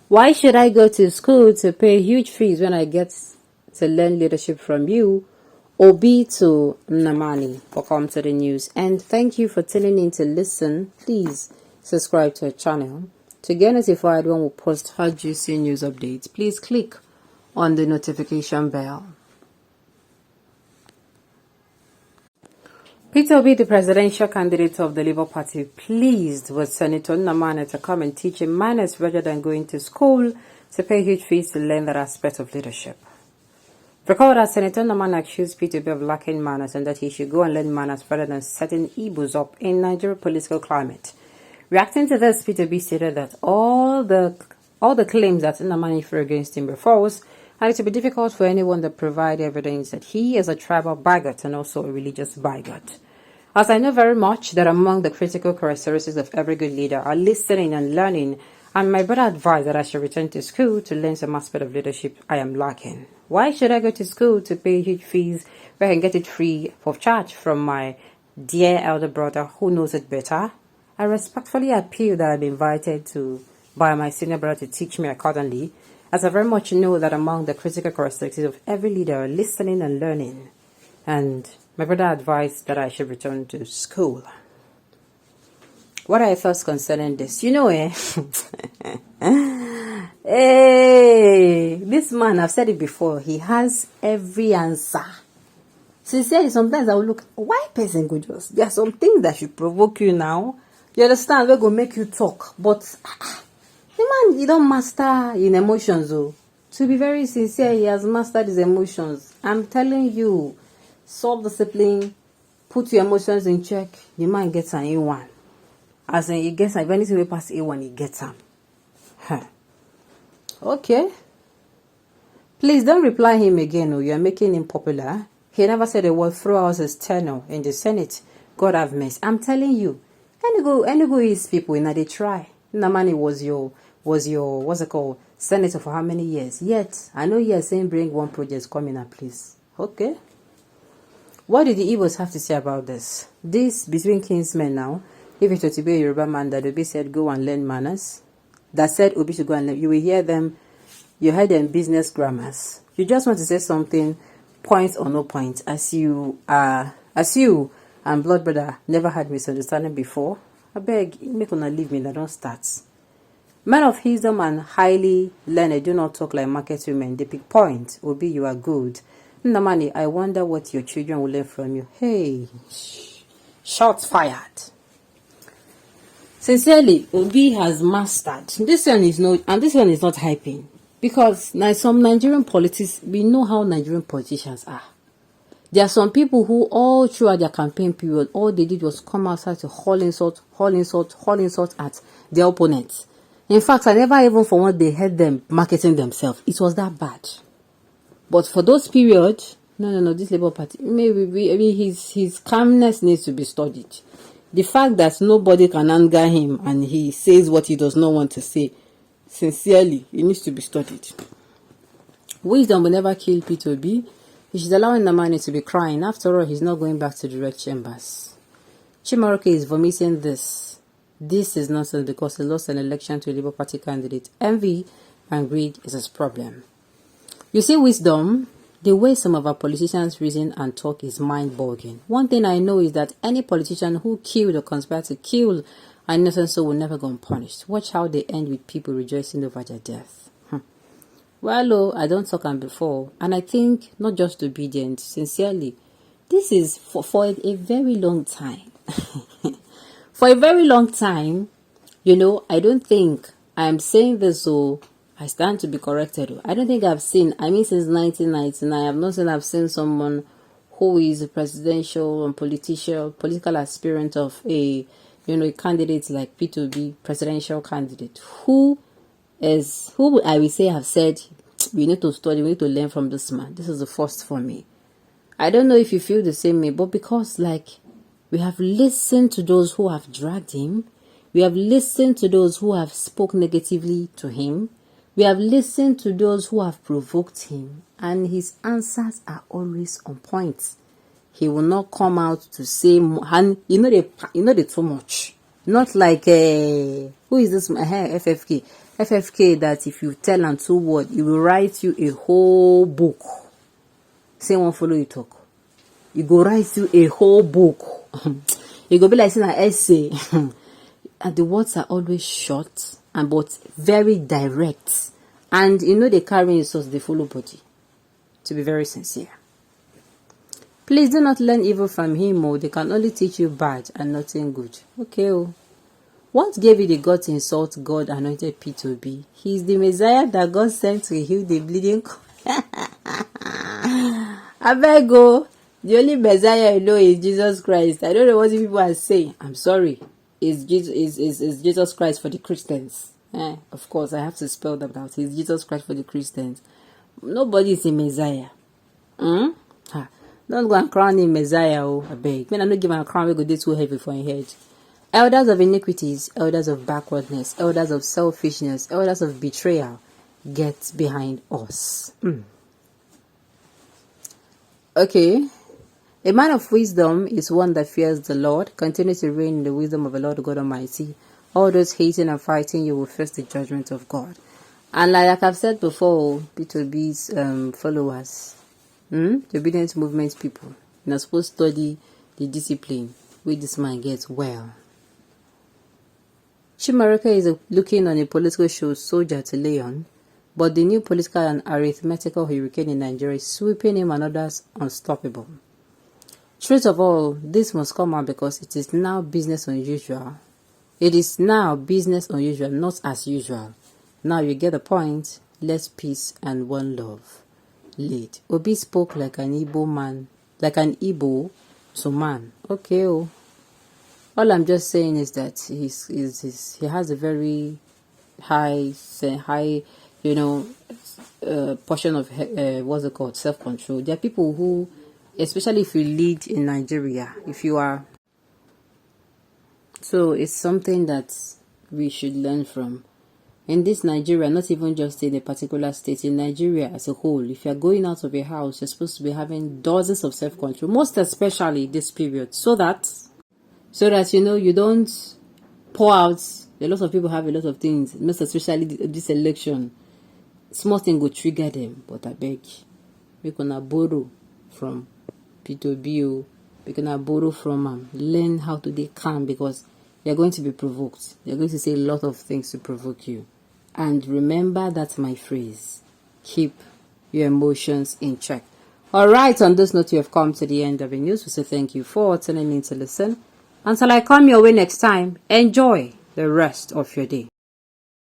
Why should I go to school to pay huge fees when I get to learn leadership from you? Obi to Namani. Welcome to the news, and thank you for tuning in to listen. Please subscribe to our channel to get notified when we post hot juicy news updates. Please click on the notification bell. Peter Obi, the presidential candidate of the Labour Party, pleased with Senator Namani to come and teach him manners rather than going to school to pay huge fees to learn that aspect of leadership. Recall that Senator Namani accused Peter Obi of lacking manners and that he should go and learn manners rather than setting Igbos up in Nigeria's political climate. Reacting to this, Peter Obi stated that all the claims that Namani threw against him were false, and it would be difficult for anyone to provide evidence that he is a tribal bigot and also a religious bigot. As I know very much that among the critical characteristics of every good leader are listening and learning, and my brother advised that I should return to school to learn some aspect of leadership I am lacking. Why should I go to school to pay huge fees where I can get it free of charge from my dear elder brother who knows it better? I respectfully appeal that I be invited by my senior brother to teach me accordingly, as I very much know that among the critical characteristics of every leader are listening and learning. And my brother advised that I should return to school. What are your thoughts concerning this? Hey, this man, I've said it before, he has every answer. Sincerely, sometimes I will look, why person go just? There are some things that should provoke you now. You understand? We're going to make you talk. But the man, he don't master in emotions. Oh. To be very sincere, he has mastered his emotions. I'm telling you, self-discipline, put your emotions in check, the man gets an A1. As in, he gets, if anything will pass A1, he gets him. Okay. Please don't reply him again, or you're making him popular. He never said a word throughout his tenure in the Senate. God have mercy. I'm telling you, Enugu is people, they try. Namani was your, what's it called, senator for how many years? Yet, I know you're saying bring one project coming up, please. Okay. What did the Igbos have to say about this? This between kinsmen now. If it were to be a Yoruba man that Obi said go and learn manners, that said Obi should go and learn, you will hear them, you heard them business grammars. You just want to say something, point or no point, as you and blood brother never had misunderstanding before. I beg, make una leave me, that don't start. Men of wisdom and highly learned do not talk like market women. They pick point. Obi, you are good. Namani, I wonder what your children will learn from you. Hey, shots fired. Sincerely, Obi has mastered. This one is not hyping. Because now some Nigerian politics, we know how Nigerian politicians are. There are some people who all throughout their campaign period, all they did was come outside to haul insult at their opponents. In fact, I never even for one day heard them marketing themselves. It was that bad. But for those periods, no, this Labour Party, maybe his calmness needs to be studied. The fact that nobody can anger him and he says what he does not want to say, sincerely, it needs to be studied. Wisdom will never kill Peter Obi. He should allow Namani to be crying. After all, he's not going back to the red chambers. Chimaroke is vomiting this. This is nonsense because he lost an election to a Labour Party candidate. Envy and greed is his problem. You see, wisdom, the way some of our politicians reason and talk is mind-bogging. One thing I know is that any politician who killed or conspired to kill an innocent soul will never go unpunished. Watch how they end with people rejoicing over their death. Well, I don't talk on before, and I think not just obedient, sincerely. This is for a very long time. For a very long time, I don't think I'm saying this so I stand to be corrected. I don't think I've seen, since 1999, I've not seen I've seen someone who is a presidential and political aspirant of a candidate like P2B, presidential candidate, who I will say have said, we need to study, we need to learn from this man. This is the first for me. I don't know if you feel the same way, but because we have listened to those who have dragged him, we have listened to those who have spoke negatively to him, we have listened to those who have provoked him, and his answers are always on point. He will not come out to say, and they too much. Not like who is this FFK? FFK that if you tell am 2 words, he will write you a whole book. Say won't follow you talk. He go write you a whole book. It go be like saying an essay. And the words are always short and but very direct. And you know they carry insults, they follow body. To be very sincere. Please do not learn evil from him, or they can only teach you bad and nothing good. Okay, oh. What gave you the guts to insult God anointed P2B? He is the Messiah that God sent to heal the bleeding. I beg go. The only Messiah I know is Jesus Christ. I don't know what people are saying. I'm sorry. Is Jesus Christ for the Christians? Of course, I have to spell that out. Is Jesus Christ for the Christians? Nobody is a Messiah. Don't go and crown him Messiah, oh, I beg. When I'm not giving a crown, we go do too heavy for your head. Elders of iniquities, elders of backwardness, elders of selfishness, elders of betrayal, get behind us. Okay. A man of wisdom is one that fears the Lord. Continue to reign in the wisdom of the Lord God Almighty. All those hating and fighting you will face the judgment of God. And like I've said before, P2B's followers, the obedience movement people, you're not supposed to study the discipline where this man gets well. Chimaroke is looking on a political show soldier to lay on, but the new political and arithmetical hurricane in Nigeria is sweeping him and others unstoppable. Truth of all, this must come out because it is now business unusual. It is now business unusual, not as usual. Now you get the point. Let's peace and one love lead. Obi spoke like an Igbo man, like an Igbo to man. Okay, oh. All I'm just saying is that he has a very high, portion of what's it called, self-control. There are people who, especially if you lead in Nigeria, if you are, so it's something that we should learn from. In this Nigeria, not even just in a particular state, in Nigeria as a whole, if you're going out of your house, you're supposed to be having dozens of self-control, most especially this period, so that you don't pour out. A lot of people have a lot of things, most especially this election. Small thing will trigger them, but I beg, we're gonna borrow from P2B, we're gonna borrow from learn how to be calm, because you're going to be provoked. You're going to say a lot of things to provoke you. And remember that my phrase, keep your emotions in check. Alright, on this note, you have come to the end of the news. We say thank you for tuning in to listen. Until I come your way next time, enjoy the rest of your day.